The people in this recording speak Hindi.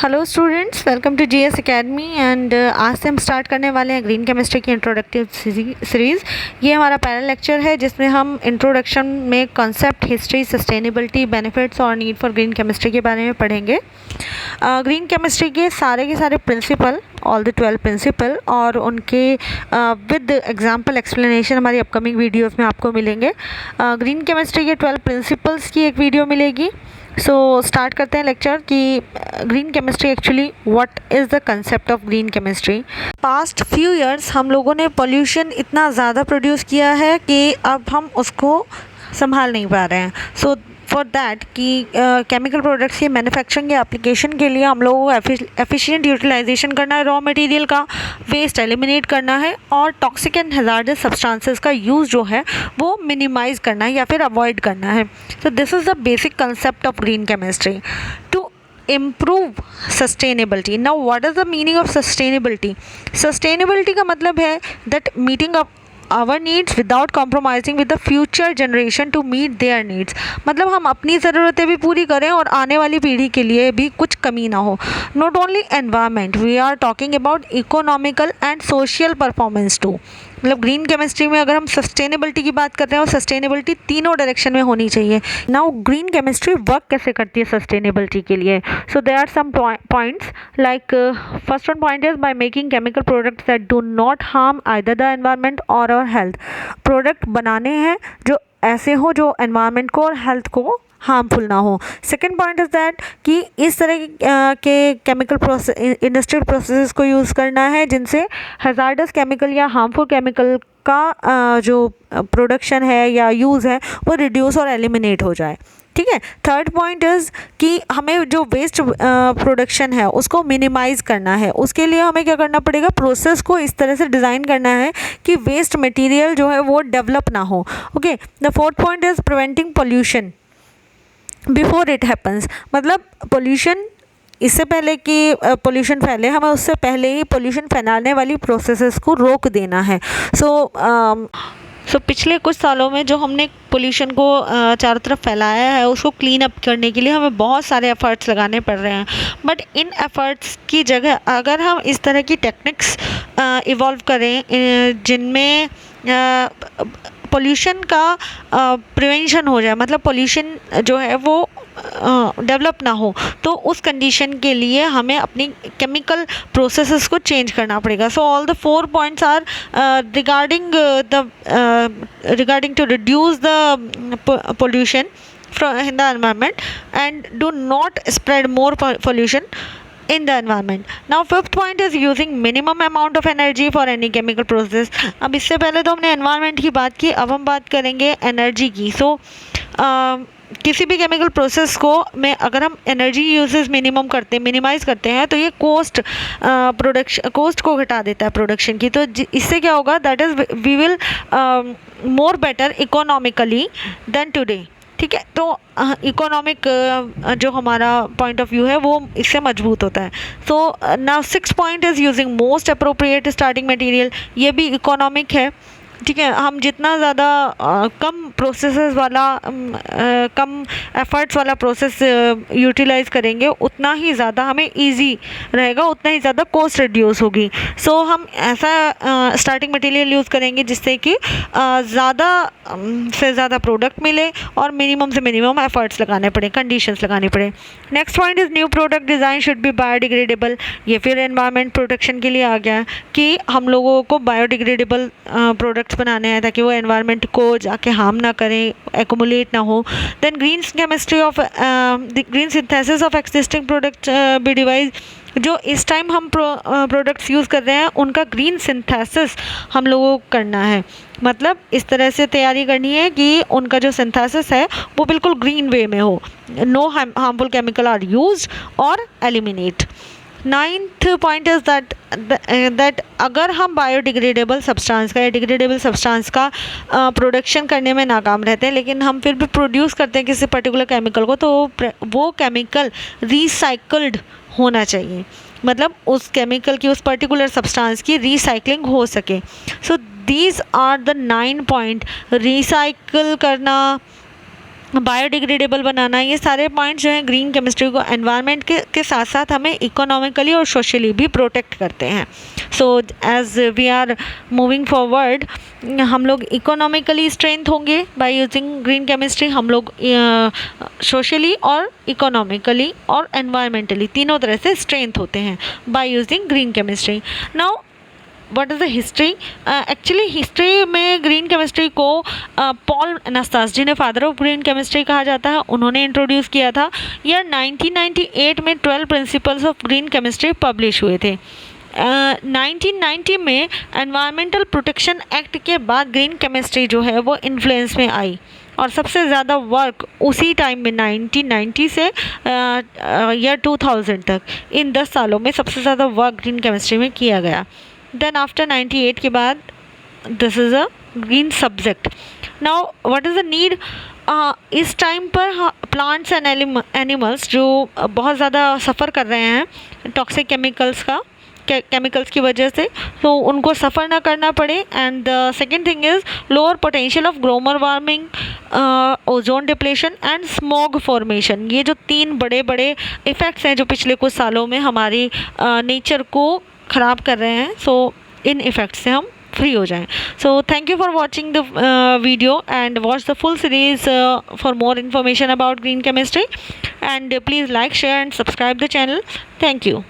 Hello students, welcome to GS academy and आज से हम स्टार्ट करने वाले हैं ग्रीन केमिस्ट्री की इंट्रोडक्टिव सीरीज़। ये हमारा पहला लेक्चर है जिसमें हम इंट्रोडक्शन में कॉन्सेप्ट, हिस्ट्री, सस्टेनेबिलिटी, बेनिफिट्स और नीड फॉर ग्रीन केमिस्ट्री के बारे में पढ़ेंगे। ग्रीन केमिस्ट्री के सारे प्रिंसिपल, ऑल द 12 प्रिंसिपल और उनके विद एग्जाम्पल एक्सप्लेनेशन हमारी अपकमिंग वीडियोज़ में आपको मिलेंगे। ग्रीन केमिस्ट्री के 12 प्रिंसिपल्स की एक वीडियो मिलेगी। सो स्टार्ट करते हैं लेक्चर कि green chemistry actually what is the concept of green chemistry. Past few years हम लोगों ने पोल्यूशन इतना ज़्यादा प्रोड्यूस किया है कि अब हम उसको संभाल नहीं पा रहे हैं। सो फॉर दैट कि केमिकल प्रोडक्ट्स की मैन्युफैक्चरिंग या एप्लीकेशन के लिए हम लोगों को एफिशिएंट यूटिलाइजेशन करना है रॉ मटेरियल का, वेस्ट एलिमिनेट करना है और टॉक्सिक एंड हैजार्डस सब्सटेंसेस का यूज़ जो है वो मिनिमाइज़ करना है या फिर अवॉइड करना है। तो this is the basic concept of green chemistry to improve sustainability. Now what is the meaning of sustainability? Sustainability का मतलब है that meeting of our needs without compromising with the future generation to meet their needs. मतलब हम अपनी ज़रूरतें भी पूरी करें और आने वाली पीढ़ी के लिए भी कुछ कमी ना हो। Not only environment, we are talking about economical and social performance too. मतलब ग्रीन केमिस्ट्री में अगर हम सस्टेनेबिलिटी की बात कर रहे हैं और सस्टेनेबिलिटी तीनों डायरेक्शन में होनी चाहिए। नाउ ग्रीन केमिस्ट्री वर्क कैसे करती है सस्टेनेबिलिटी के लिए? So there are some points like first one point is by making chemical products that do not harm either the environment और आवर हेल्थ। प्रोडक्ट बनाने हैं जो ऐसे हो जो एनवायरनमेंट को और हेल्थ को हार्मफुल ना हो। सेकेंड पॉइंट इज़ दैट कि इस तरह के केमिकल प्रोसेस, इंडस्ट्रियल प्रोसेसेस को यूज़ करना है जिनसे हैजार्डस केमिकल या हार्मफुल केमिकल का जो प्रोडक्शन है या यूज़ है वो रिड्यूस और एलिमिनेट हो जाए। ठीक है। थर्ड पॉइंट इज़ कि हमें जो वेस्ट प्रोडक्शन है उसको मिनिमाइज़ करना है। उसके लिए हमें क्या करना पड़ेगा? प्रोसेस को इस तरह से डिज़ाइन करना है कि वेस्ट मटेरियल जो है वो डेवलप ना हो। Okay. The fourth point is preventing pollution before it happens. मतलब पोल्यूशन इससे पहले कि पोल्यूशन फैले, हमें उससे पहले ही पोल्यूशन फैलाने वाली प्रोसेसेस को रोक देना है। सो पिछले कुछ सालों में जो हमने पोल्यूशन को चारों तरफ फैलाया है उसको क्लीन अप करने के लिए हमें बहुत सारे एफ़र्ट्स लगाने पड़ रहे हैं। बट इन एफ़र्ट्स की जगह अगर हम इस तरह की टेक्निक्स इवॉल्व करें जिनमें पोल्यूशन का प्रिवेंशन हो जाए, मतलब पोल्यूशन जो है वो डेवलप ना हो, तो उस कंडीशन के लिए हमें अपनी केमिकल प्रोसेसेस को चेंज करना पड़ेगा। So all the 4 points are regarding to reduce the pollution in the environment and do not spread more pollution in the environment. Now fifth point is using minimum amount of energy for any chemical process. अब इससे पहले तो हमने environment की बात की, अब हम बात करेंगे energy की। So किसी भी केमिकल प्रोसेस को में अगर हम एनर्जी यूजेस मिनिमाइज़ करते हैं तो ये कॉस्ट को घटा देता है प्रोडक्शन की। तो इससे क्या होगा? That is we will more better economically than today. ठीक है। तो इकोनॉमिक जो हमारा पॉइंट ऑफ व्यू है वो इससे मजबूत होता है। So now 6 point is using most appropriate starting material. ये भी इकोनॉमिक है। ठीक है। हम जितना ज़्यादा कम प्रोसेसेस वाला कम एफर्ट्स वाला प्रोसेस यूटिलाइज़ करेंगे उतना ही ज़्यादा हमें इजी रहेगा, उतना ही ज़्यादा कॉस्ट रिड्यूस होगी। सो हम ऐसा स्टार्टिंग मटेरियल यूज़ करेंगे जिससे कि ज़्यादा से ज़्यादा प्रोडक्ट मिले और मिनिमम से मिनिमम एफर्ट्स लगाने पड़े, कंडीशंस लगानी पड़े। Next point is new product design should be biodegradable. ये फिर एनवायरनमेंट प्रोटेक्शन के लिए आ गया है कि हम लोगों को बायोडिग्रेडेबल प्रोडक्ट्स बनाने हैं ताकि वो एनवायरनमेंट को जाके हार्म ना करें, एक्यूमुलेट ना हो। Then green chemistry of green synthesis of existing product be device. जो इस टाइम हम प्रोडक्ट्स यूज़ कर रहे हैं उनका ग्रीन सिंथेसिस हम लोगों को करना है। मतलब इस तरह से तैयारी करनी है कि उनका जो सिंथेसिस है वो बिल्कुल ग्रीन वे में हो, no harmful chemical are used और eliminate. 9th point is that अगर हम बायोडिग्रेडेबल सब्सटेंस का या डिग्रेडेबल सब्सटेंस का प्रोडक्शन करने में नाकाम रहते हैं लेकिन हम फिर भी प्रोड्यूस करते हैं किसी पर्टिकुलर केमिकल को, तो वो केमिकल रिसाइकल्ड होना चाहिए। मतलब उस केमिकल की, उस पर्टिकुलर सब्सटेंस की रिसाइकलिंग हो सके। So these are the 9 point. Recycle करना, बायोडिग्रेडेबल बनाना, ये सारे पॉइंट जो हैं ग्रीन केमिस्ट्री को एनवायरनमेंट के साथ साथ हमें इकोनॉमिकली और सोशली भी प्रोटेक्ट करते हैं। So as we are moving forward, हम लोग इकोनॉमिकली स्ट्रेंथ होंगे बाय यूजिंग ग्रीन केमिस्ट्री, हम लोग सोशली और इकोनॉमिकली और एनवायरमेंटली तीनों तरह से स्ट्रेंथ होते हैं bye using green chemistry. Now what is the history? Actually history में ग्रीन केमिस्ट्री को पॉल एनास्टास, जिन्हें फादर ऑफ ग्रीन केमिस्ट्री कहा जाता है, उन्होंने इंट्रोड्यूस किया था। ईयर 1998 में 12 principles of green chemistry publish हुए थे। 1990 में एनवायरमेंटल प्रोटेक्शन एक्ट के बाद ग्रीन केमिस्ट्री जो है वो इन्फ्लुएंस में आई, और सबसे ज़्यादा वर्क उसी टाइम में 1990 से ईयर 2000 तक, इन 10 सालों में सबसे ज़्यादा वर्क ग्रीन केमिस्ट्री में किया गया। देन आफ्टर 98 के बाद this is a green subject. Now what is the need? इस टाइम पर प्लांट्स एंड एनिमल्स जो बहुत ज़्यादा सफ़र कर रहे हैं टॉक्सिक केमिकल्स की वजह से, तो उनको सफ़र ना करना पड़े। And the second thing is lower potential of global warming, ozone depletion and smog formation. ये जो 3 बड़े बड़े इफ़ेक्ट्स हैं जो पिछले कुछ सालों में हमारी नेचर को ख़राब कर रहे हैं, सो इन इफ़ेक्ट से हम फ्री हो जाएं। So thank you for watching the video and watch the full series for more information about green chemistry, and please like, share and subscribe the channel. Thank you.